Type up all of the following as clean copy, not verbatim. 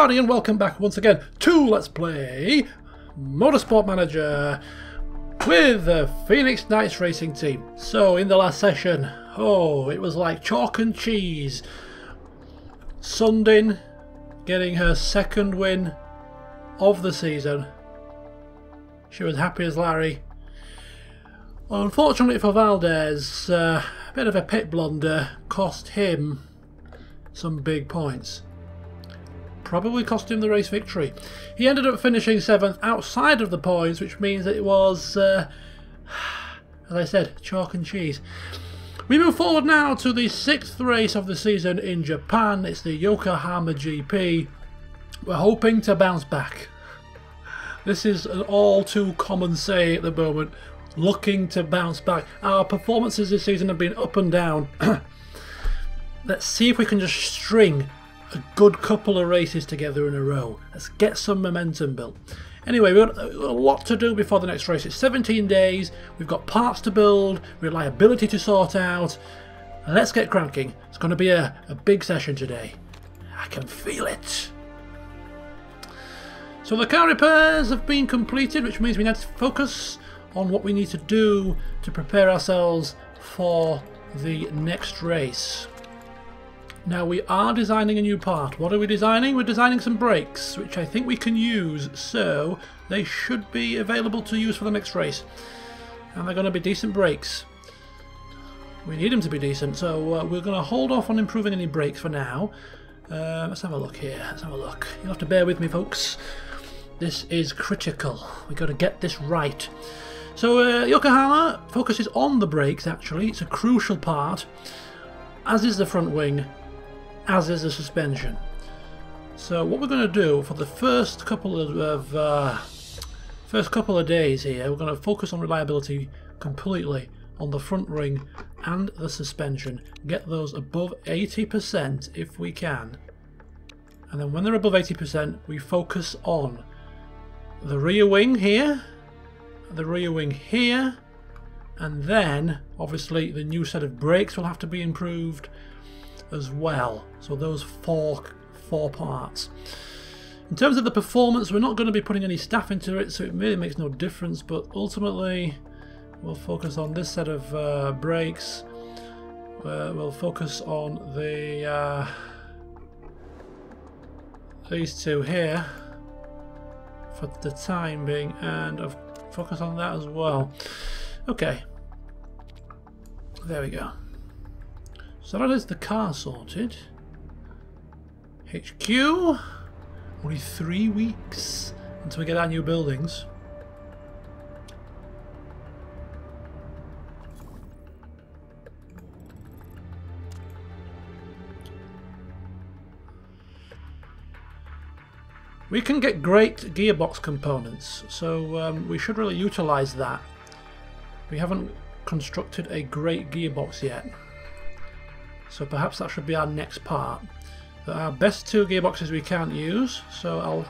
Howdy and welcome back once again to Let's Play Motorsport Manager with the Phoenix Knights Racing Team. So in the last session, it was like chalk and cheese. Sundin getting her second win of the season. She was happy as Larry. Unfortunately for Valdez, a bit of a pit blunder cost him some big points. Probably cost him the race victory. He ended up finishing 7th outside of the points, which means that it was, as I said, chalk and cheese. We move forward now to the 6th race of the season in Japan. It's the Yokohama GP. We're hoping to bounce back. This is an all too common saying at the moment. Looking to bounce back. Our performances this season have been up and down. Let's see if we can just string a good couple of races together in a row. Let's get some momentum built. Anyway, we've got a lot to do before the next race. It's 17 days. We've got parts to build, reliability to sort out. Let's get cranking. It's going to be a big session today. I can feel it. So the car repairs have been completed, which means we need to focus on what we need to do to prepare ourselves for the next race. Now we are designing a new part. What are we designing? We're designing some brakes, which I think we can use, so they should be available to use for the next race. And they're going to be decent brakes. We need them to be decent, so we're going to hold off on improving any brakes for now. Let's have a look here. Let's have a look. You'll have to bear with me, folks. This is critical. We've got to get this right. So Yokohama focuses on the brakes, actually. It's a crucial part, as is the front wing, as is the suspension. So what we're going to do for the first couple of days here, we're going to focus on reliability completely on the front wing and the suspension. Get those above 80% if we can. And then when they're above 80%, we focus on the rear wing here, the rear wing here, and then obviously the new set of brakes will have to be improved as well. So those four parts. In terms of the performance, we're not going to be putting any staff into it, so it really makes no difference, but ultimately we'll focus on this set of brakes. We'll focus on the these two here for the time being, and I've focus on that as well. Okay, there we go. So that is the car sorted. HQ, only 3 weeks until we get our new buildings. We can get great gearbox components, so we should really utilise that. We haven't constructed a great gearbox yet, so perhaps that should be our next part. Our best 2 gearboxes we can't use, so I'll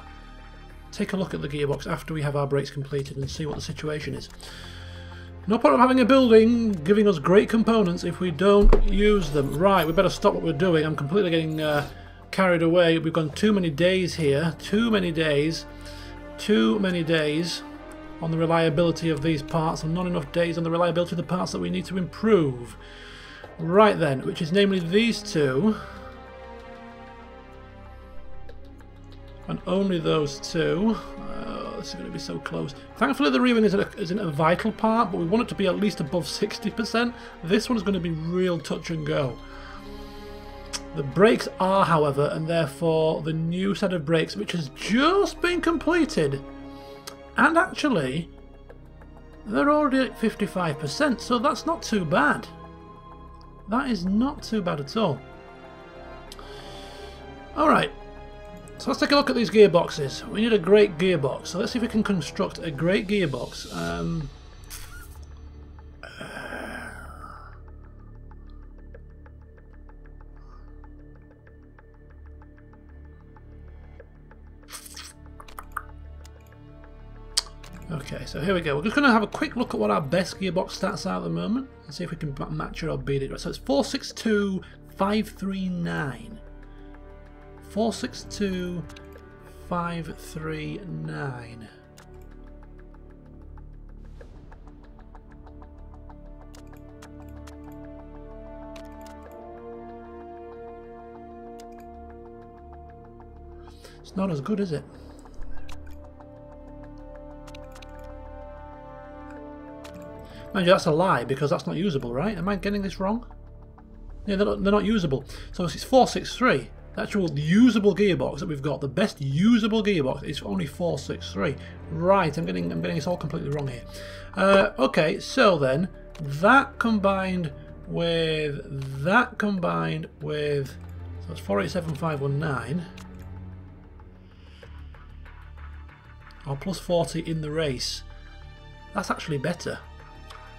take a look at the gearbox after we have our brakes completed and see what the situation is. No point of having a building giving us great components if we don't use them. Right, we better stop what we're doing. I'm completely getting carried away. We've gone too many days here, too many days on the reliability of these parts, and not enough days on the reliability of the parts that we need to improve. Right then, which is namely these two, and only those two. This is going to be so close. Thankfully the rear wing isn't a vital part, but we want it to be at least above 60%. This one's going to be real touch and go. The brakes are, however, and therefore the new set of brakes, which has just been completed, and actually they're already at 55%, so that's not too bad. That is not too bad at all. Alright, so let's take a look at these gearboxes. We need a great gearbox, so let's see if we can construct a great gearbox. Okay, so here we go. We're just going to have a quick look at what our best gearbox stats are at the moment and see if we can match it or beat it. So it's 462,539. 462 539. It's not as good, is it? Mind you, that's a lie because that's not usable, right? Am I getting this wrong? Yeah, they're not usable. So it's 463. The actual usable gearbox that we've got, the best usable gearbox, is only 463. Right, I'm getting this all completely wrong here. Okay, so then that combined with so it's 487519. Or plus 40 in the race. That's actually better.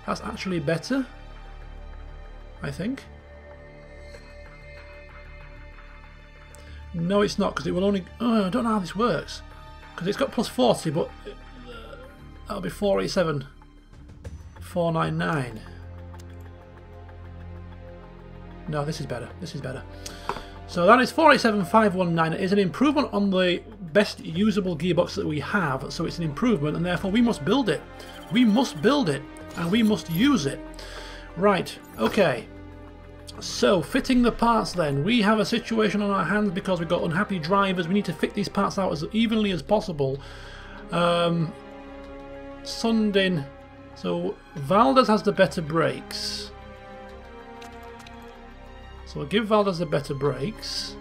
That's actually better, I think. No, it's not, because it will only... Oh, I don't know how this works. Because it's got plus 40, but that'll be 487, 499. No, this is better. This is better. So that is 487519. It is an improvement on the best usable gearbox that we have. So it's an improvement, and therefore we must build it. We must build it, and we must use it. Right, okay. So, fitting the parts then. We have a situation on our hands because we've got unhappy drivers. We need to fit these parts out as evenly as possible. Sundin. So, Valdez has the better brakes. So, we'll give Valdez the better brakes.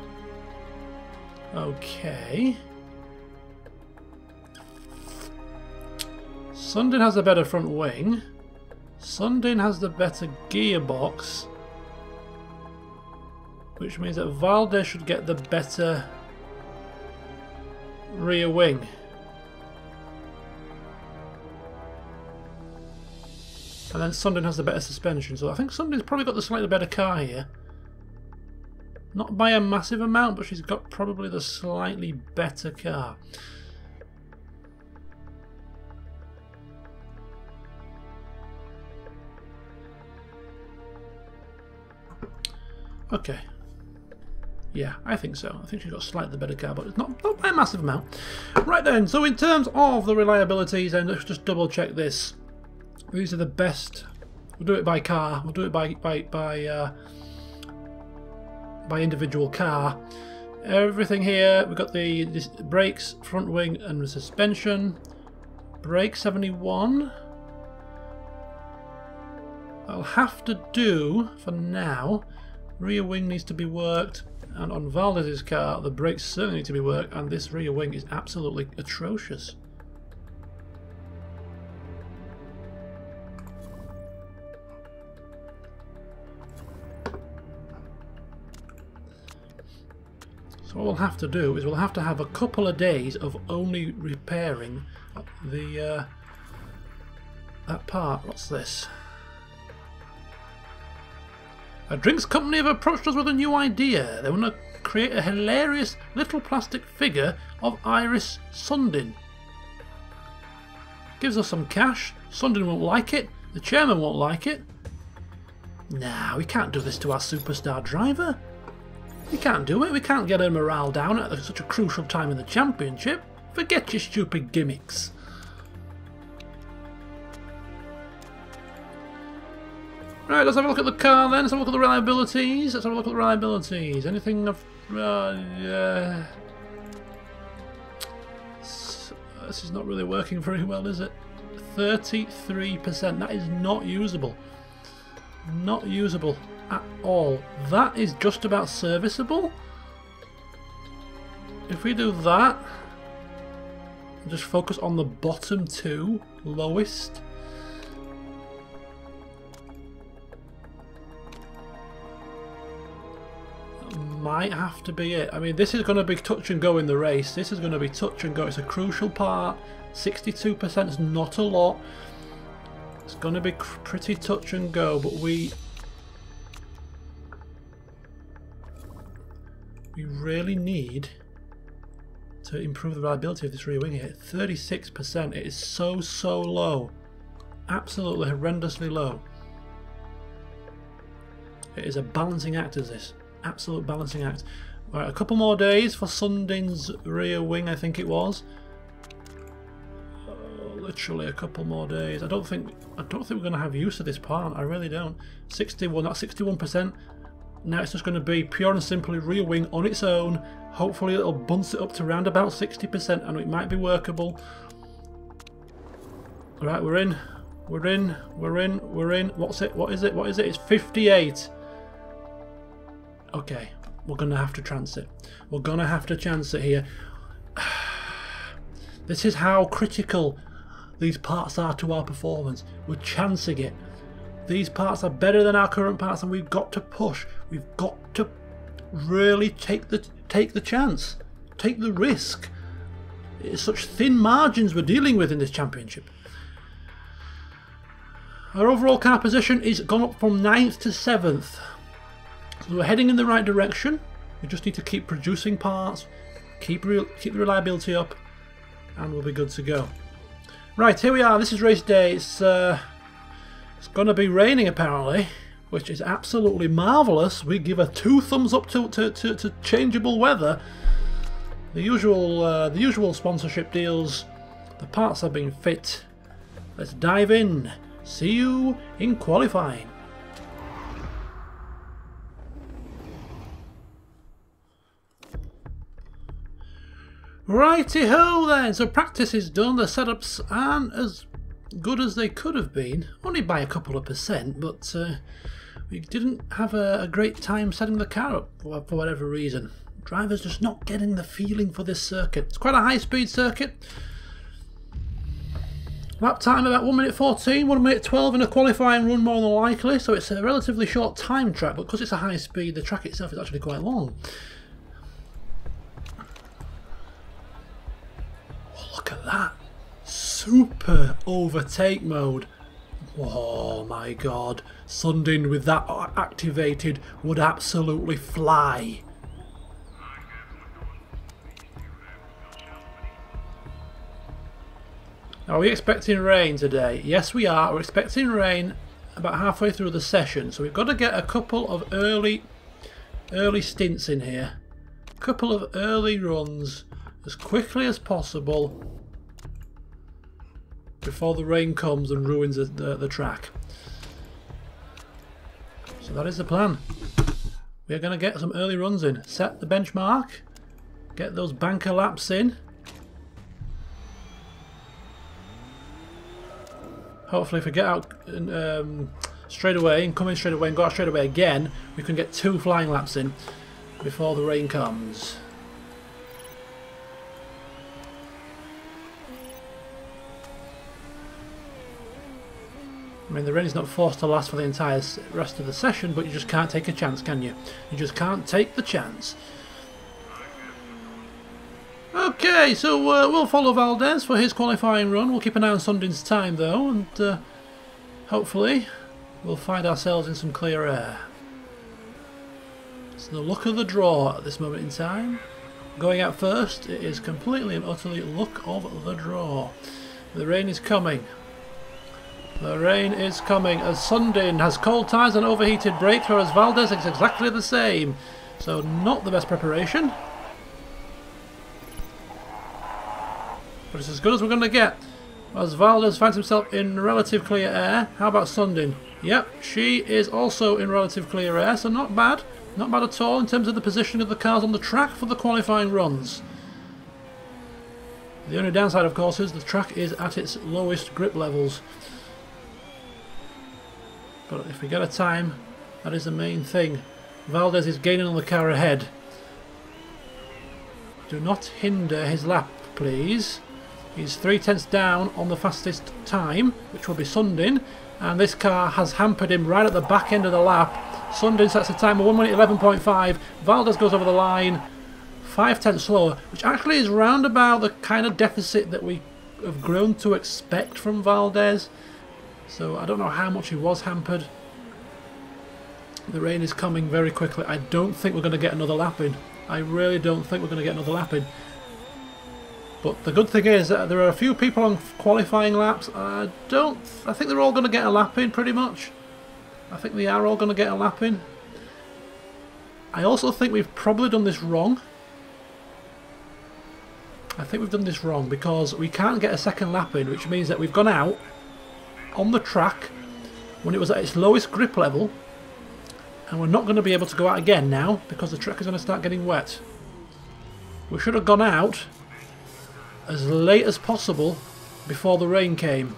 Okay. Sundin has the better front wing. Sundin has the better gearbox. Which means that Valdez should get the better rear wing. And then Sundin has the better suspension. So I think Sundin's probably got the slightly better car here. Not by a massive amount, but she's got probably the slightly better car. Okay. Yeah, I think so. I think she's got a slightly better car, but it's not by a massive amount. Right then, so in terms of the reliabilities, then let's just double check this. These are the best. We'll do it by car. We'll do it by individual car. Everything here. We've got the brakes, front wing, and the suspension. Brake 71. I'll have to do for now. Rear wing needs to be worked, and on Valdez's car the brakes certainly need to be worked, and this rear wing is absolutely atrocious. So what we'll have to do is we'll have to have a couple of days of only repairing the that part. What's this? A drinks company have approached us with a new idea. They want to create a hilarious little plastic figure of Iris Sundin. Gives us some cash. Sundin won't like it. The chairman won't like it. Nah, we can't do this to our superstar driver. We can't do it. We can't get her morale down at such a crucial time in the championship. Forget your stupid gimmicks. Right, let's have a look at the car then. Let's have a look at the reliabilities. Let's have a look at the reliabilities. Anything of... yeah. This is not really working very well, is it? 33%. That is not usable. Not usable at all. That is just about serviceable. If we do that, and just focus on the bottom two, lowest. Might have to be it. I mean, this is going to be touch and go in the race. This is going to be touch and go. It's a crucial part. 62% is not a lot. It's going to be pretty touch and go, but we really need to improve the reliability of this rear wing here. 36%. It is so low. Absolutely horrendously low. It is a balancing act, is this? Absolute balancing act. Right, a couple more days for Sundin's rear wing, I think it was. Literally a couple more days. I don't think we're going to have use of this part. I really don't. 61, that's 61%. Now it's just going to be pure and simply rear wing on its own. Hopefully it'll bounce it up to around about 60%, and it might be workable. Right, we're in. We're in. We're in. We're in. What's it? What is it? What is it? It's 58. Okay, we're going to have to chance it. We're going to have to chance it here. This is how critical these parts are to our performance. We're chancing it. These parts are better than our current parts, and we've got to push. We've got to really take the chance. Take the risk. It's such thin margins we're dealing with in this championship. Our overall car position is gone up from 9th to 7th. So we're heading in the right direction. We just need to keep producing parts, keep the reliability up, and we'll be good to go. Right, here we are. This is race day. It's going to be raining apparently, which is absolutely marvellous. We give a 2 thumbs up to changeable weather. The usual sponsorship deals. The parts have been fit. Let's dive in. See you in qualifying. Righty-ho then, so practice is done, the setups aren't as good as they could have been, only by a couple of %, but we didn't have a great time setting the car up for whatever reason. Drivers just not getting the feeling for this circuit. It's quite a high-speed circuit. Lap time about 1 minute 14, 1 minute 12 in a qualifying run more than likely, so it's a relatively short time track, but because it's a high speed, the track itself is actually quite long. Look at that. Super overtake mode. Oh my god. Sundin with that activated would absolutely fly. Are we expecting rain today? Yes we are. We're expecting rain about halfway through the session. So we've got to get a couple of early stints in here. A couple of early runs as quickly as possible before the rain comes and ruins the track. So that is the plan. We're going to get some early runs in. Set the benchmark. Get those banker laps in. Hopefully if we get out straight away and come in straight away and go out straight away again, we can get 2 flying laps in before the rain comes. I mean, the rain is not forced to last for the entire rest of the session, but you just can't take a chance, can you? You just can't take the chance. Okay, so we'll follow Valdez for his qualifying run. We'll keep an eye on Sundin's time though, and hopefully we'll find ourselves in some clear air. It's the luck of the draw at this moment in time. Going out first, it is completely and utterly luck of the draw. The rain is coming. The rain is coming as Sundin has cold tyres and overheated brakes, whereas Valdez is exactly the same. So not the best preparation. But it's as good as we're going to get. As Valdez finds himself in relative clear air. How about Sundin? Yep, she is also in relative clear air, so not bad. Not bad at all in terms of the position of the cars on the track for the qualifying runs. The only downside, of course, is the track is at its lowest grip levels. But if we get a time, that is the main thing. Valdez is gaining on the car ahead. Do not hinder his lap, please. He's 3/10 down on the fastest time, which will be Sundin, and this car has hampered him right at the back end of the lap. Sundin sets a time of 1 minute 11.5. Valdez goes over the line 5/10 slower, which actually is round about the kind of deficit that we have grown to expect from Valdez. So I don't know how much he was hampered. The rain is coming very quickly. I don't think we're going to get another lap in. I really don't think we're going to get another lap in. But the good thing is that there are a few people on qualifying laps. I think they're all going to get a lap in pretty much. I think they are all going to get a lap in. I also think we've probably done this wrong. I think we've done this wrong because we can't get a second lap in, which means that we've gone out on the track when it was at its lowest grip level, and we're not going to be able to go out again now because the track is going to start getting wet. We should have gone out as late as possible before the rain came.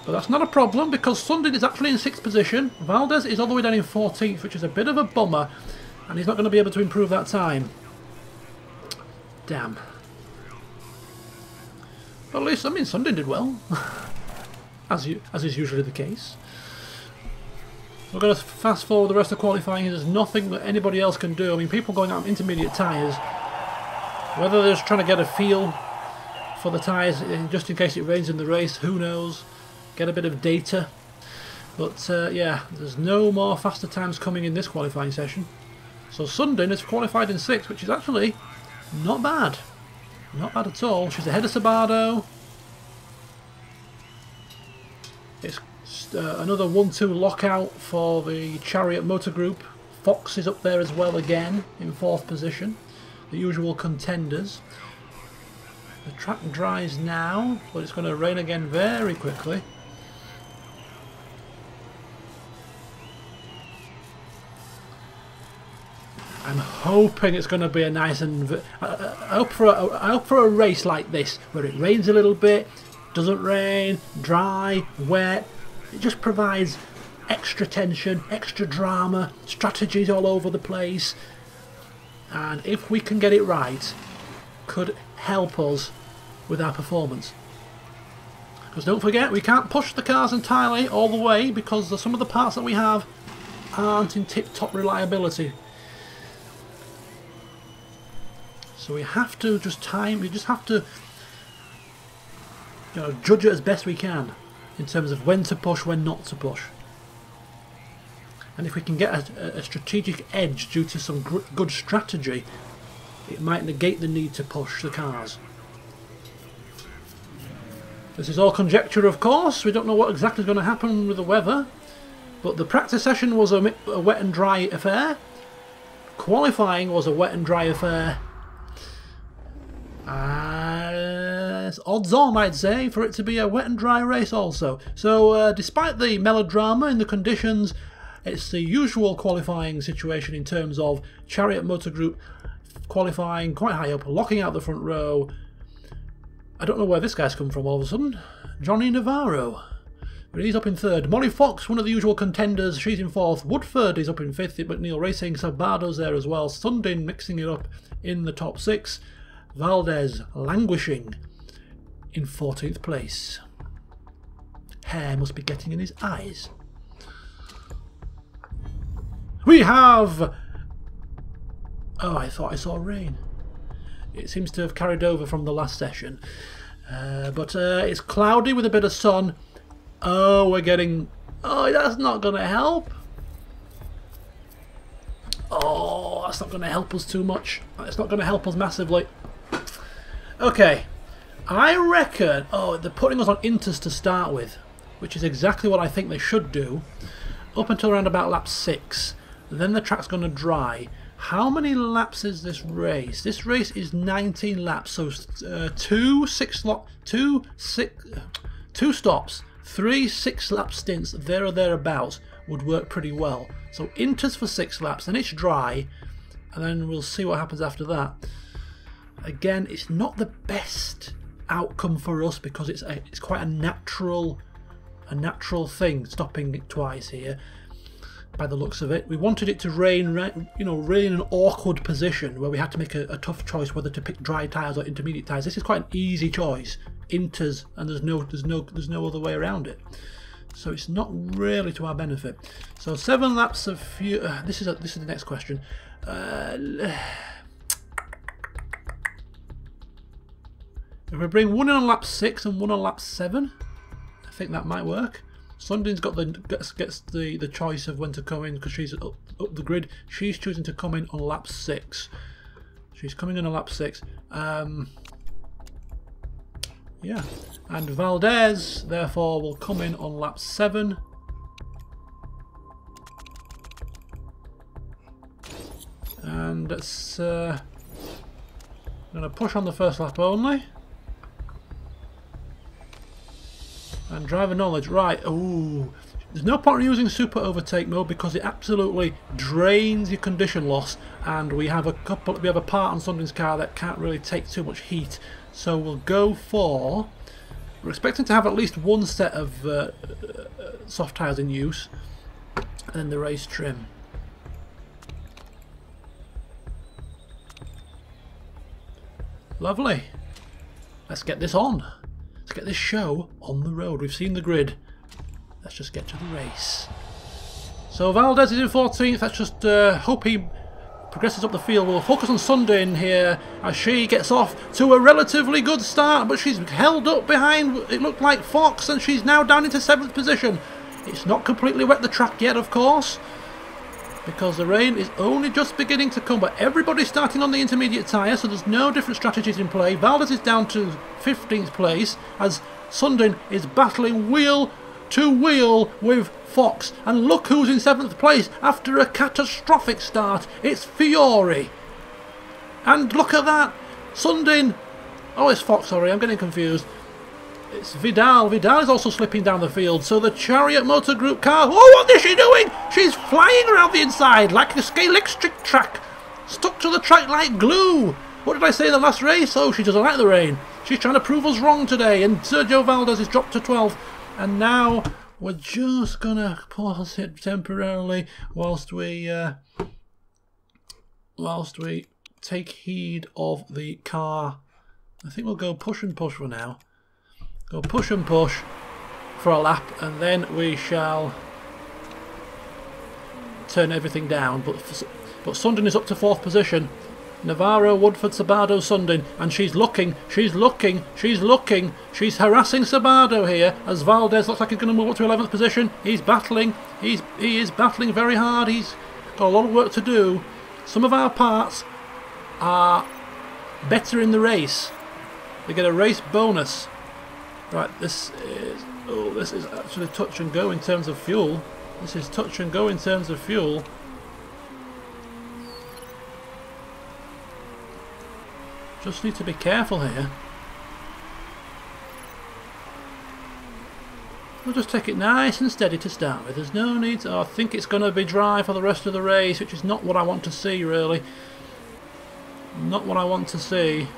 But that's not a problem because Sundin is actually in 6th position. Valdez is all the way down in 14th, which is a bit of a bummer, and he's not going to be able to improve that time. Damn. But at least, I mean, Sundin did well, as is usually the case. We're going to fast forward the rest of qualifying. There's nothing that anybody else can do. I mean, people going out on intermediate tyres, whether they're just trying to get a feel for the tyres just in case it rains in the race, who knows. Get a bit of data. But yeah, there's no more faster times coming in this qualifying session. So Sundin is qualified in 6th, which is actually not bad. Not bad at all. She's ahead of Sabato. It's another 1-2 lockout for the Chariot Motor Group. Fox is up there as well again in 4th position. The usual contenders. The track dries now, but it's going to rain again very quickly. I'm hoping it's going to be a nice and I hope for a race like this where it rains a little bit, doesn't rain, dry, wet. It just provides extra tension, extra drama, strategies all over the place, and if we can get it right, could help us with our performance. Because don't forget, we can't push the cars entirely all the way because some of the parts that we have aren't in tip-top reliability. So we have to just have to judge it as best we can in terms of when to push, when not to push. And if we can get a strategic edge due to some good strategy, it might negate the need to push the cars. This is all conjecture, of course. We don't know what exactly is going to happen with the weather. But the practice session was a wet and dry affair. Qualifying was a wet and dry affair. It's odds on, I'd say, for it to be a wet and dry race also. So despite the melodrama in the conditions, it's the usual qualifying situation in terms of Chariot Motor Group qualifying quite high up, locking out the front row. I don't know where this guy's come from all of a sudden. Johnny Navarro. But he's up in 3rd. Molly Fox, one of the usual contenders, she's in 4th. Woodford is up in 5th. McNeil Racing, Sabado's there as well. Sundin mixing it up in the top 6. Valdez languishing in 14th place. Hair must be getting in his eyes. We have... Oh, I thought I saw rain. It seems to have carried over from the last session. But it's cloudy with a bit of sun. Oh, we're getting... Oh, that's not going to help. Oh, that's not going to help us too much. It's not going to help us massively. Okay, I reckon... Oh, they're putting us on inters to start with, which is exactly what I think they should do, up until around about lap 6. Then the track's going to dry. How many laps is this race? This race is 19 laps, so 2 stops, 3 6-lap stints, there or thereabouts, would work pretty well. So inters for 6 laps, then it's dry, and then we'll see what happens after that. Again, it's not the best outcome for us because it's quite a natural thing, stopping it twice here. By the looks of it, we wanted it to rain, really in an awkward position where we had to make a tough choice whether to pick dry tyres or intermediate tyres. This is quite an easy choice, inters, and there's no other way around it. So it's not really to our benefit. So 7 laps of fuel. This is the next question. If we bring one on lap 6 and one on lap 7, I think that might work. Sundin's got gets the choice of when to come in because she's up the grid. She's choosing to come in on lap 6. She's coming in on lap 6. Yeah, and Valdez therefore will come in on lap 7. And it's I'm going to push on the first lap only. And driver knowledge, right, ooh. There's no point in using super overtake mode because it absolutely drains your condition loss, and we have a part on Sunday's car that can't really take too much heat. So we'll go for, we're expecting to have at least one set of soft tyres in use, and then the race trim. Lovely. Let's get this on. Let's get this show on the road. We've seen the grid. Let's just get to the race. So Valdez is in 14th. Let's just hope he progresses up the field. We'll focus on Sunday in here as she gets off to a relatively good start, but she's held up behind, it looked like Fox, and she's now down into 7th position. It's not completely wet the track yet, of course, because the rain is only just beginning to come, but everybody's starting on the intermediate tyre, so there's no different strategies in play. Valdez is down to 15th place as Sundin is battling wheel to wheel with Fox, and look who's in 7th place after a catastrophic start. It's Fiore, and look at that, Sundin, oh it's Fox, sorry, I'm getting confused. It's Vidal. Vidal is also slipping down the field. So the Chariot Motor Group car, oh, what is she doing? She's flying around the inside like a scale-electric track, stuck to the track like glue. What did I say in the last race? Oh, she doesn't like the rain. She's trying to prove us wrong today. And Sergio Valdez is dropped to 12th. And now we're just going to pause it temporarily whilst we take heed of the car. I think we'll go push and push for now. Go push and push for a lap, and then we shall turn everything down. But Sundin is up to 4th position. Navarro, Woodford, Sabado, Sundin, and she's looking, she's harassing Sabado here as Valdez looks like he's going to move up to 11th position. He's battling, he is battling very hard. He's got a lot of work to do. Some of our parts are better in the race. They get a race bonus. Right, this is actually touch and go in terms of fuel. This is touch and go in terms of fuel. Just need to be careful here. We'll just take it nice and steady to start with. There's no need to, I think it's going to be dry for the rest of the race, which is not what I want to see, really. Not what I want to see.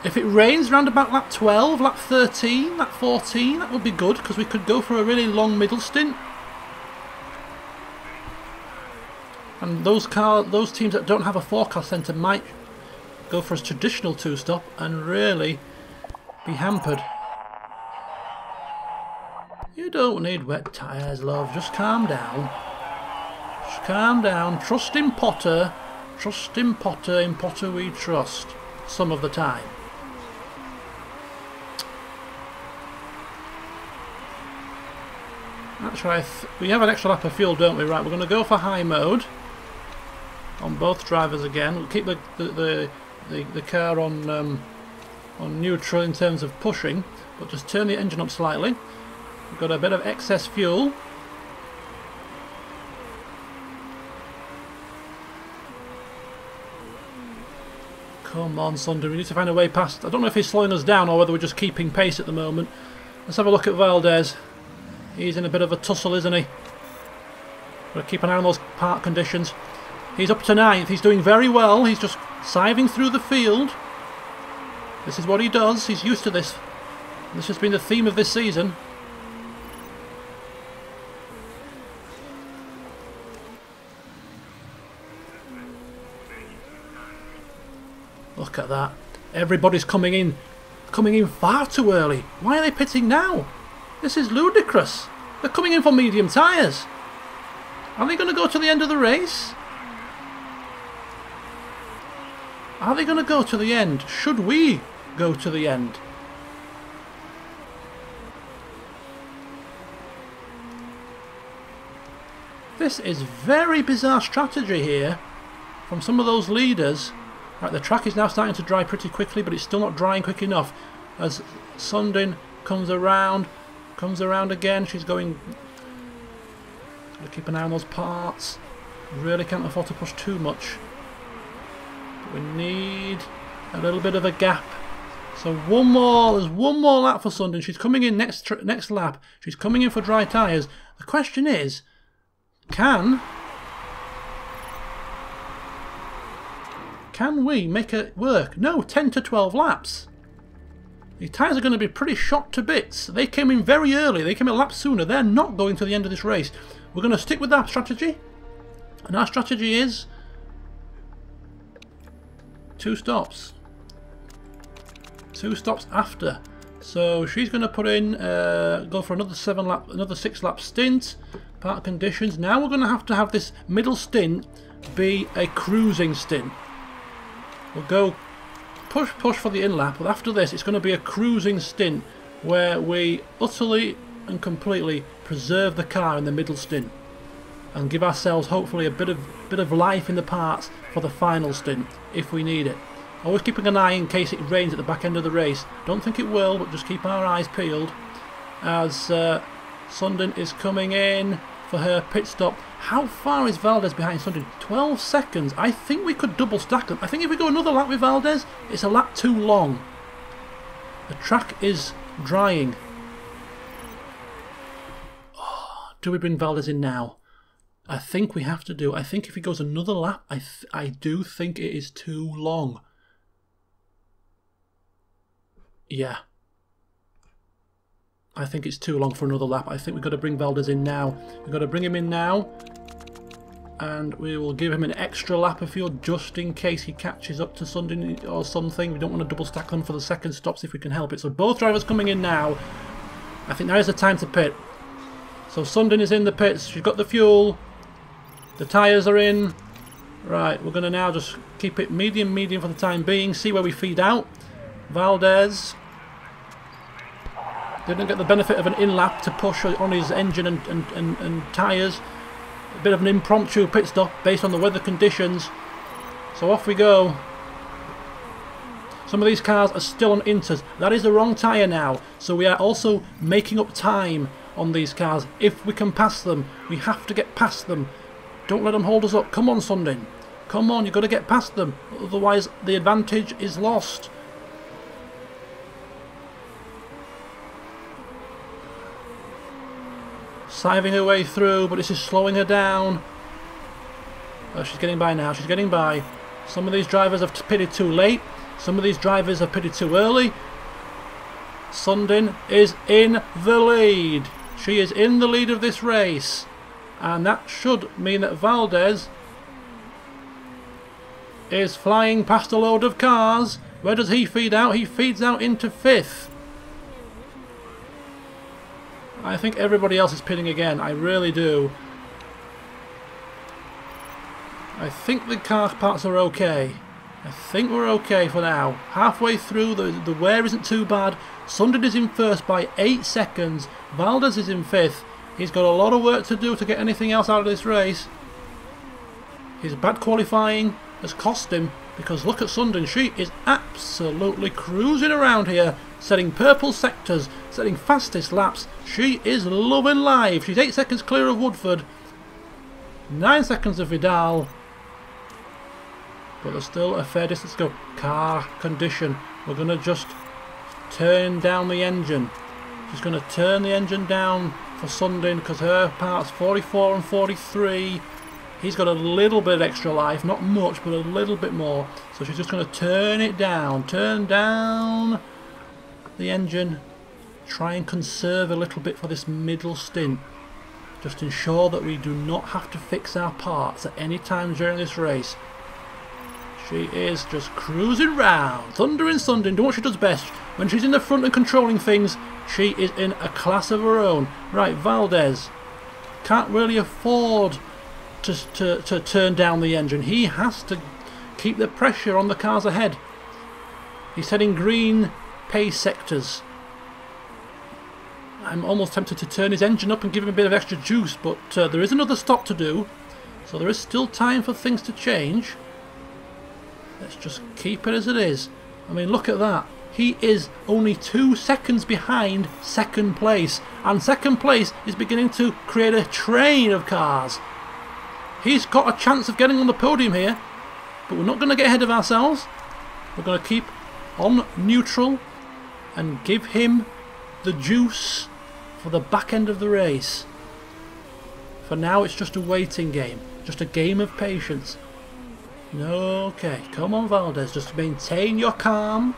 If it rains round about lap 12, lap 13, lap 14, that would be good, because we could go for a really long middle stint. And those teams that don't have a forecast centre might go for a traditional two-stop and really be hampered. You don't need wet tyres, love. Just calm down. Just calm down. Trust in Potter. Trust in Potter. In Potter we trust. Some of the time. Actually, we have an extra lap of fuel, don't we? Right, we're going to go for high mode on both drivers again. We'll keep the car on neutral in terms of pushing, but just turn the engine up slightly. We've got a bit of excess fuel. Come on, Sunder, we need to find a way past. I don't know if he's slowing us down or whether we're just keeping pace at the moment. Let's have a look at Valdez. He's in a bit of a tussle, isn't he? Got to keep an eye on those part conditions. He's up to 9th. He's doing very well. He's just siving through the field. This is what he does. He's used to this. This has been the theme of this season. Look at that. Everybody's coming in far too early. Why are they pitting now? This is ludicrous. They're coming in for medium tyres. Are they going to go to the end of the race? Are they going to go to the end? Should we go to the end? This is very bizarre strategy here from some of those leaders. Right, the track is now starting to dry pretty quickly, but it's still not drying quick enough. As Sundin comes around again, she's going. Gotta keep an eye on those parts. Really can't afford to push too much. But we need a little bit of a gap. So one more, there's one more lap for Sundin. She's coming in next lap. She's coming in for dry tyres. The question is, can we make it work? No, 10 to 12 laps. The tyres are going to be pretty shot to bits. They came in very early. They came in a lap sooner. They're not going to the end of this race. We're going to stick with our strategy. And our strategy is 2 stops. 2 stops after. So she's going to put in, go for another 6 lap stint. Park conditions. Now we're going to have this middle stint be a cruising stint. We'll go push for the in lap, but after this it's going to be a cruising stint where we utterly and completely preserve the car in the middle stint and give ourselves hopefully a bit of life in the parts for the final stint if we need it. Always keeping an eye in case it rains at the back end of the race. Don't think it will, but just keep our eyes peeled as Sundin is coming in for her pit stop. How far is Valdez behind Sundin? 12 seconds. I think we could double stack them. I think if we go another lap with Valdez, it's a lap too long. The track is drying. Oh, do we bring Valdez in now? I think we have to do. I think if he goes another lap, I do think it is too long. Yeah. I think it's too long for another lap. I think we've got to bring Valdez in now. We've got to bring him in now. And we will give him an extra lap of fuel just in case he catches up to Sundin or something. We don't want to double stack them for the second stops if we can help it. So both drivers coming in now. I think now is the time to pit. So Sundin is in the pits. She's got the fuel. The tyres are in. Right, we're going to now just keep it medium for the time being. See where we feed out. Valdez didn't get the benefit of an in-lap to push on his engine and tyres. A bit of an impromptu pit stop based on the weather conditions. So off we go. Some of these cars are still on inters. That is the wrong tyre now. So we are also making up time on these cars. If we can pass them, we have to get past them. Don't let them hold us up. Come on, Sundin. Come on, you've got to get past them. Otherwise, the advantage is lost. Siving her way through, but this is slowing her down. Oh, she's getting by now. She's getting by. Some of these drivers have pitted too late. Some of these drivers have pitted too early. Sundin is in the lead. She is in the lead of this race. And that should mean that Valdez is flying past a load of cars. Where does he feed out? He feeds out into 5th. I think everybody else is pitting again. I really do. I think the car parts are okay. I think we're okay for now. Halfway through, the wear isn't too bad. Sundin is in first by 8 seconds. Valdez is in 5th. He's got a lot of work to do to get anything else out of this race. His bad qualifying has cost him, because look at Sundin. She is absolutely cruising around here, setting purple sectors, setting fastest laps. She is loving life. She's 8 seconds clear of Woodford, 9 seconds of Vidal, but there's still a fair distance to go. Car condition. We're going to just turn down the engine. She's going to turn the engine down for Sundin because her parts 44 and 43. He's got a little bit of extra life, not much, but a little bit more. So she's just going to turn it down, turn down the engine, try and conserve a little bit for this middle stint. Just ensure that we do not have to fix our parts at any time during this race. She is just cruising round, thundering Sundin, doing what she does best. When she's in the front and controlling things, she is in a class of her own. Right, Valdez can't really afford to turn down the engine. He has to keep the pressure on the cars ahead. He's heading green pace sectors. I'm almost tempted to turn his engine up and give him a bit of extra juice, but there is another stop to do, so there is still time for things to change. Let's just keep it as it is. I mean, look at that. He is only 2 seconds behind second place, and second place is beginning to create a train of cars. He's got a chance of getting on the podium here, but we're not going to get ahead of ourselves. We're going to keep on neutral and give him the juice for the back end of the race. For now, it's just a waiting game, just a game of patience. Okay, come on, Valdez, just maintain your calm.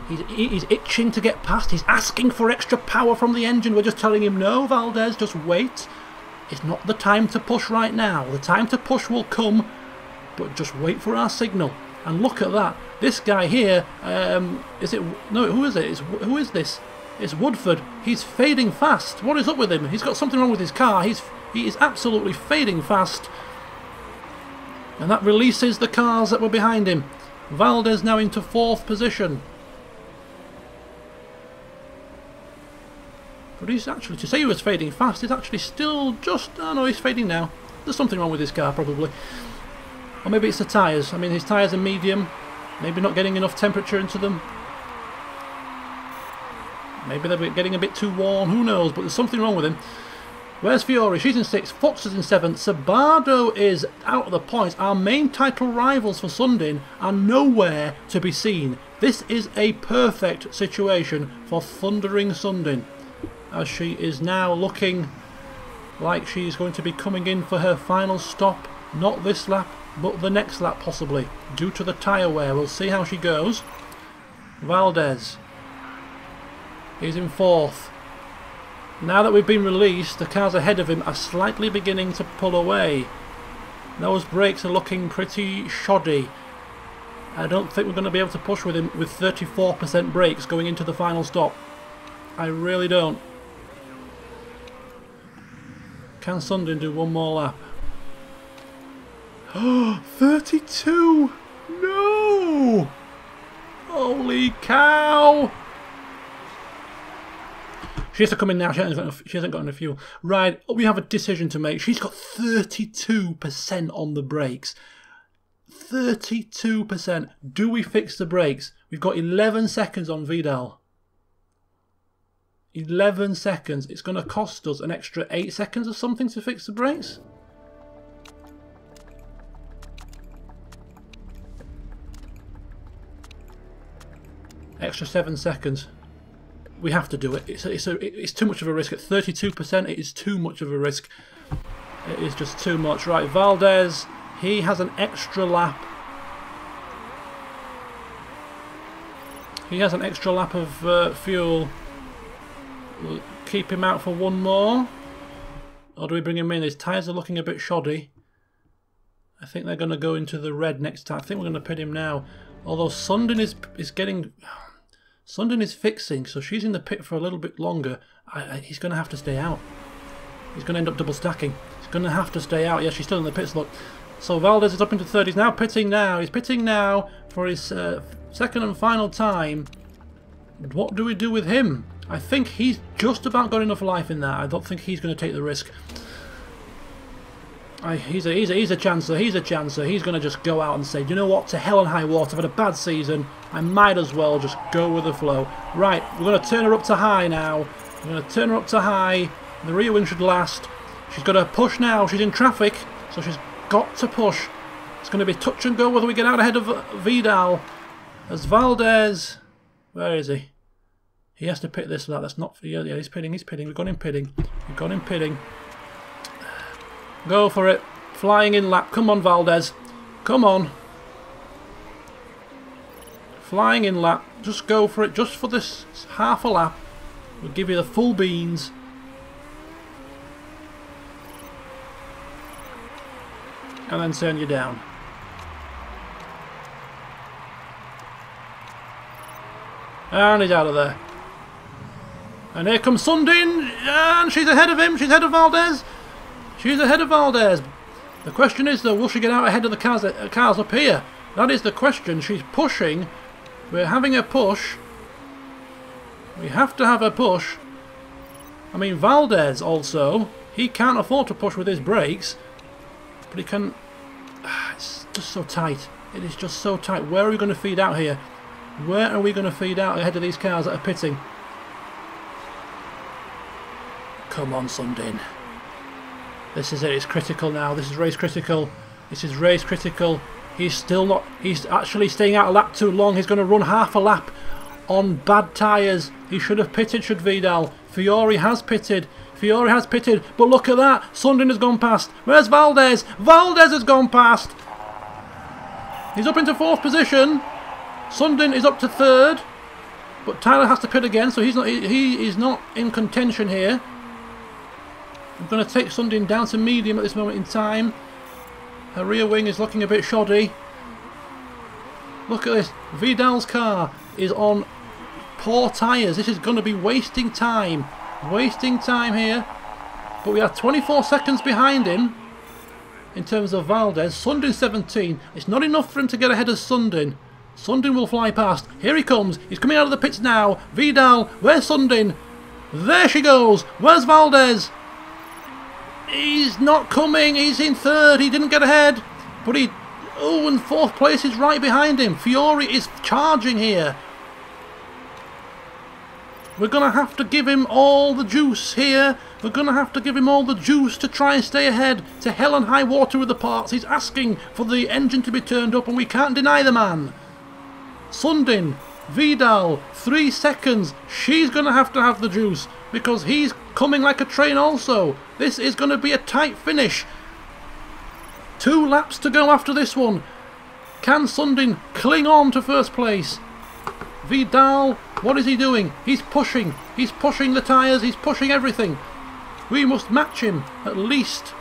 He's itching to get past. He's asking for extra power from the engine. We're just telling him, no, Valdez, just wait. It's not the time to push right now. The time to push will come, but just wait for our signal. And look at that. This guy here, is it... No, who is it? Who is this? It's Woodford. He's fading fast. What is up with him? He's got something wrong with his car. He is absolutely fading fast. And that releases the cars that were behind him. Valdez now into 4th position. But he's actually, to say he was fading fast, he's actually still just... Oh no, he's fading now. There's something wrong with his car, probably. Or maybe it's the tyres. I mean, his tyres are medium. Maybe not getting enough temperature into them. Maybe they're getting a bit too warm. Who knows? But there's something wrong with him. Where's Fiore? She's in 6th. Fox is in 7th. Sabado is out of the points. Our main title rivals for Sundin are nowhere to be seen. This is a perfect situation for Thundering Sundin, as she is now looking like she's going to be coming in for her final stop. Not this lap, but the next lap possibly, due to the tyre wear. We'll see how she goes. Valdez is in 4th. Now that we've been released, the cars ahead of him are slightly beginning to pull away. Those brakes are looking pretty shoddy. I don't think we're going to be able to push with him with 34% brakes going into the final stop. I really don't. Can Sundin do one more lap? Oh, 32! No! Holy cow! She has to come in now. She hasn't got enough fuel. Right, we have a decision to make. She's got 32% on the brakes. 32%. Do we fix the brakes? We've got 11 seconds on Vidal. 11 seconds. It's going to cost us an extra 8 seconds or something to fix the brakes. Extra 7 seconds. We have to do it. It's too much of a risk. At 32%, it is too much of a risk. It is just too much. Right, Valdez, he has an extra lap. He has an extra lap of fuel. We'll keep him out for one more. Or do we bring him in? His tyres are looking a bit shoddy. I think they're going to go into the red next time. I think we're going to pit him now. Although Sundin is getting... Sundin is fixing, so she's in the pit for a little bit longer. He's going to have to stay out. He's going to end up double stacking. He's going to have to stay out. Yeah, she's still in the pits, look. So Valdez is up into 3rd. He's now pitting now. He's pitting now for his second and final time. What do we do with him? I think he's just about got enough life in that. I don't think he's going to take the risk. He's a chancer. He's a chancer. He's going to just go out and say, you know what, to hell and high water. I've had a bad season. I might as well just go with the flow. Right, we're going to turn her up to high now. We're going to turn her up to high. The rear wing should last. She's got to push now. She's in traffic, so she's got to push. It's going to be touch and go whether we get out ahead of Vidal. As Valdez... Where is he? He has to pit this lap. That's not... Yeah, he's pitting. He's pitting. We've got him pitting. We've got him pitting. Go for it. Flying in lap. Come on, Valdez. Come on. Flying in lap. Just go for it. Just for this half a lap. We'll give you the full beans. And then turn you down. And he's out of there. And here comes Sundin. And she's ahead of him. She's ahead of Valdez. She's ahead of Valdez. The question is, though, will she get out ahead of the cars up here? That is the question. She's pushing. We're having a push. We have to have a push. I mean, Valdez also, he can't afford to push with his brakes. But he can... It's just so tight. It is just so tight. Where are we going to feed out here? Where are we going to feed out ahead of these cars that are pitting? Come on, Sundin. This is it. It's critical now. This is race critical. This is race critical. He's still not... He's actually staying out a lap too long. He's going to run half a lap on bad tyres. He should have pitted, should Vidal. Fiore has pitted. Fiore has pitted. But look at that. Sundin has gone past. Where's Valdez? Valdez has gone past. He's up into 4th position. Sundin is up to 3rd. But Tyler has to pit again, so he is not in contention here. I'm going to take Sundin down to medium at this moment in time. Her rear wing is looking a bit shoddy. Look at this. Vidal's car is on poor tyres. This is going to be wasting time. Wasting time here. But we are 24 seconds behind him in terms of Valdez. Sundin 17. It's not enough for him to get ahead of Sundin. Sundin will fly past. Here he comes. He's coming out of the pits now. Vidal. Where's Sundin? There she goes. Where's Valdez? He's not coming. He's in 3rd. He didn't get ahead. But he... Oh, and 4th place is right behind him. Fiore is charging here. We're going to have to give him all the juice here. We're going to have to give him all the juice to try and stay ahead. To hell and high water with the parts. He's asking for the engine to be turned up and we can't deny the man. Sundin, Vidal, 3 seconds. She's going to have the juice because he's coming like a train also. This is going to be a tight finish. 2 laps to go after this one. Can Sundin cling on to 1st place? Vidal, what is he doing? He's pushing. He's pushing the tyres. He's pushing everything. We must match him at least.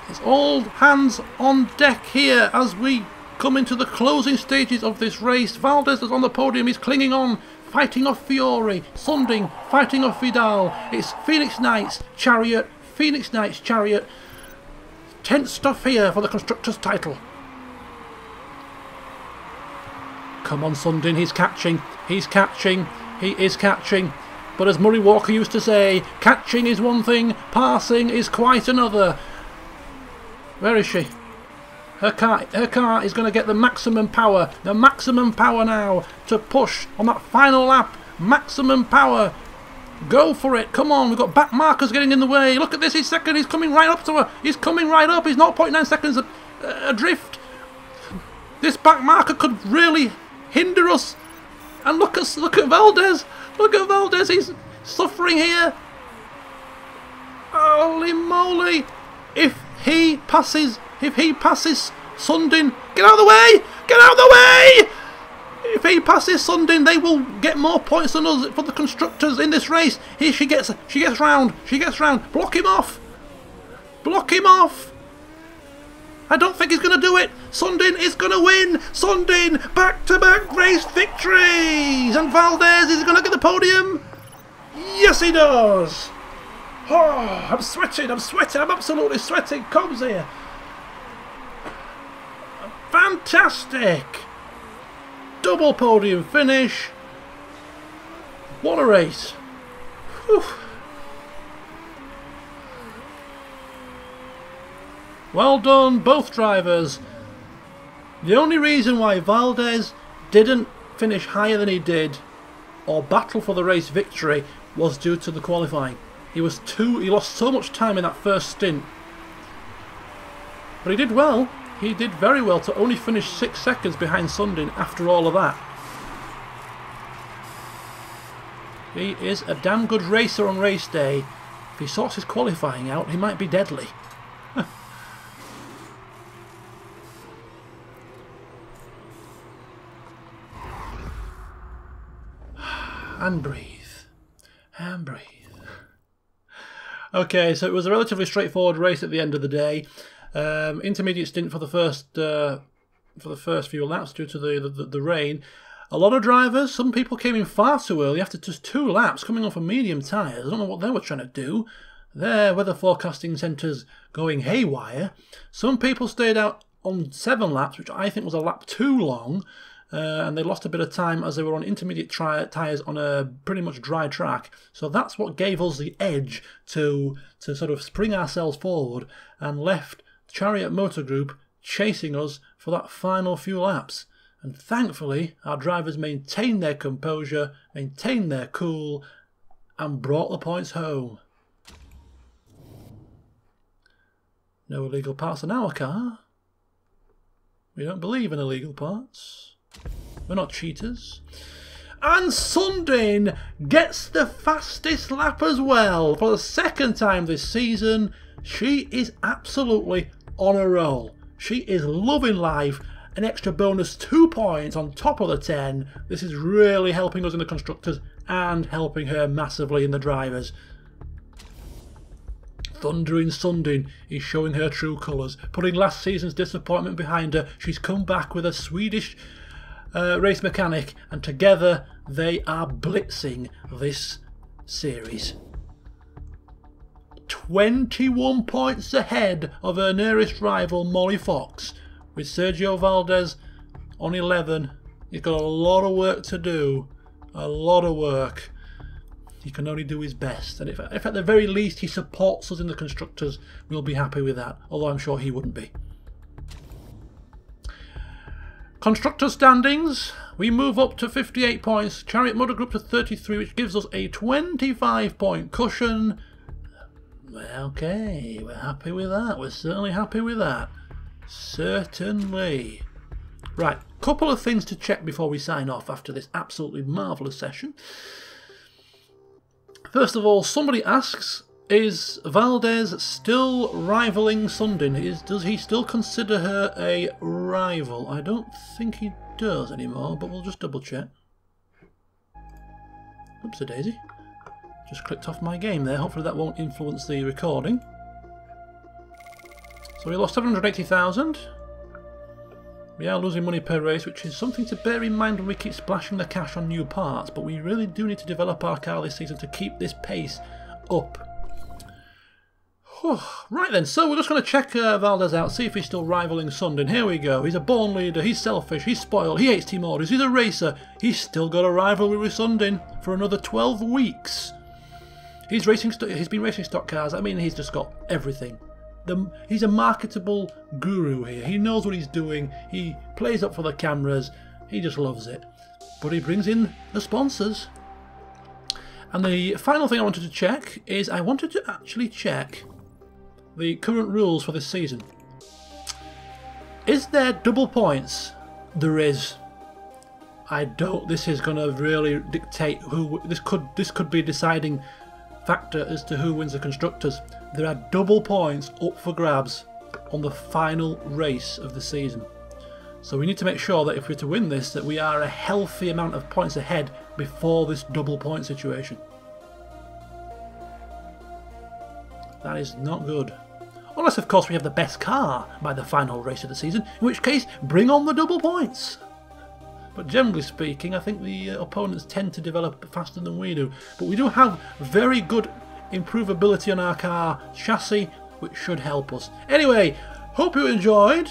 It's all hands on deck here as we come into the closing stages of this race. Valdez is on the podium. He's clinging on, fighting off Fiore. Sundin fighting off Vidal. It's Phoenix Knights Chariot. Phoenix Knights Chariot. Tense stuff here for the Constructors' title. Come on, Sundin. He's catching. He's catching. He is catching. But as Murray Walker used to say, catching is one thing, passing is quite another. Where is she? Her car is going to get the maximum power now to push on that final lap. Maximum power. Go for it. Come on. We've got back markers getting in the way. Look at this. He's second. He's coming right up to her. He's coming right up. He's 0.9 seconds adrift. This back marker could really hinder us. And look at Valdez. Look at Valdez. He's suffering here. Holy moly. If he passes Sundin, get out of the way! Get out of the way! If he passes Sundin, they will get more points than us for the constructors in this race. Here she gets round. Block him off. Block him off. I don't think he's going to do it. Sundin is going to win. Sundin, back-to-back race victories. And Valdez is going to get the podium. Yes, he does. Oh, I'm sweating. I'm absolutely sweating. Comes here. Fantastic. Double podium finish. What a race. Whew. Well done, both drivers. The only reason why Valdez didn't finish higher than he did or battle for the race victory was due to the qualifying. He lost so much time in that first stint. But he did well. He did very well to only finish 6 seconds behind Sundin after all of that. He is a damn good racer on race day. If he sorts his qualifying out, he might be deadly. And breathe. And breathe. Okay, so it was a relatively straightforward race at the end of the day. Intermediate stint for the first few laps due to the rain. A lot of drivers, some people came in far too early after just 2 laps, coming off of medium tyres. I don't know what they were trying to do. Their weather forecasting centres going haywire. Some people stayed out on 7 laps, which I think was a lap too long. And they lost a bit of time as they were on intermediate tyres on a pretty much dry track. So that's what gave us the edge to sort of spring ourselves forward and left Chariot Motor Group chasing us for that final few laps. And thankfully, our drivers maintained their composure, maintained their cool, and brought the points home. No illegal parts in our car. We don't believe in illegal parts. We're not cheaters. And Sundin gets the fastest lap as well. For the second time this season, she is absolutely on a roll. She is loving life. An extra bonus 2 points on top of the 10. This is really helping us in the constructors and helping her massively in the drivers. Thundering Sundin is showing her true colours. Putting last season's disappointment behind her, she's come back with a Swedish race mechanic, and together they are blitzing this series. 21 points ahead of her nearest rival Molly Fox, with Sergio Valdez on 11. He's got a lot of work to do, a lot of work. He can only do his best, and if at the very least he supports us in the constructors, we'll be happy with that, although I'm sure he wouldn't be. Constructor standings, we move up to 58 points, Chariot Motor Group to 33, which gives us a 25-point cushion. Okay, we're happy with that, we're certainly happy with that. Certainly. Right, couple of things to check before we sign off after this absolutely marvellous session. First of all, somebody asks, is Valdez still rivaling Sundin? Does he still consider her a rival? I don't think he does anymore, but we'll just double check. Oopsie daisy. Just clicked off my game there. Hopefully that won't influence the recording. So we lost 780,000. We are losing money per race, which is something to bear in mind when we keep splashing the cash on new parts, but we really do need to develop our car this season to keep this pace up. Right then, so we're just going to check Valdez out, see if he's still rivaling Sundin. Here we go. He's a born leader, he's selfish, he's spoiled, he hates team orders, he's a racer. He's still got a rivalry with Sundin for another 12 weeks. He's been racing stock cars. I mean, he's just got everything. He's a marketable guru here. He knows what he's doing. He plays up for the cameras. He just loves it. But he brings in the sponsors. And the final thing I wanted to check is I wanted to actually check the current rules for this season. Is there double points? There is. This is going to really dictate who. This could be a deciding factor as to who wins the constructors. There are double points up for grabs on the final race of the season. So we need to make sure that if we're to win this, that we are a healthy amount of points ahead before this double point situation. That is not good. Unless, of course, we have the best car by the final race of the season, in which case, bring on the double points. But generally speaking, I think the opponents tend to develop faster than we do. But we do have very good improvability on our car chassis, which should help us. Anyway, hope you enjoyed.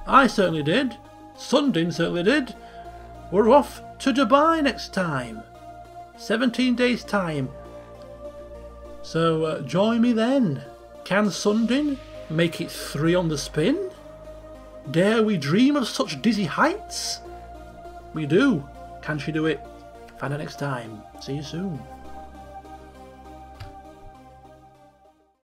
I certainly did. Sundin certainly did. We're off to Dubai next time. 17 days time. So join me then. Can Sundin make it 3 on the spin? Dare we dream of such dizzy heights? We do. Can she do it? Find out next time. See you soon.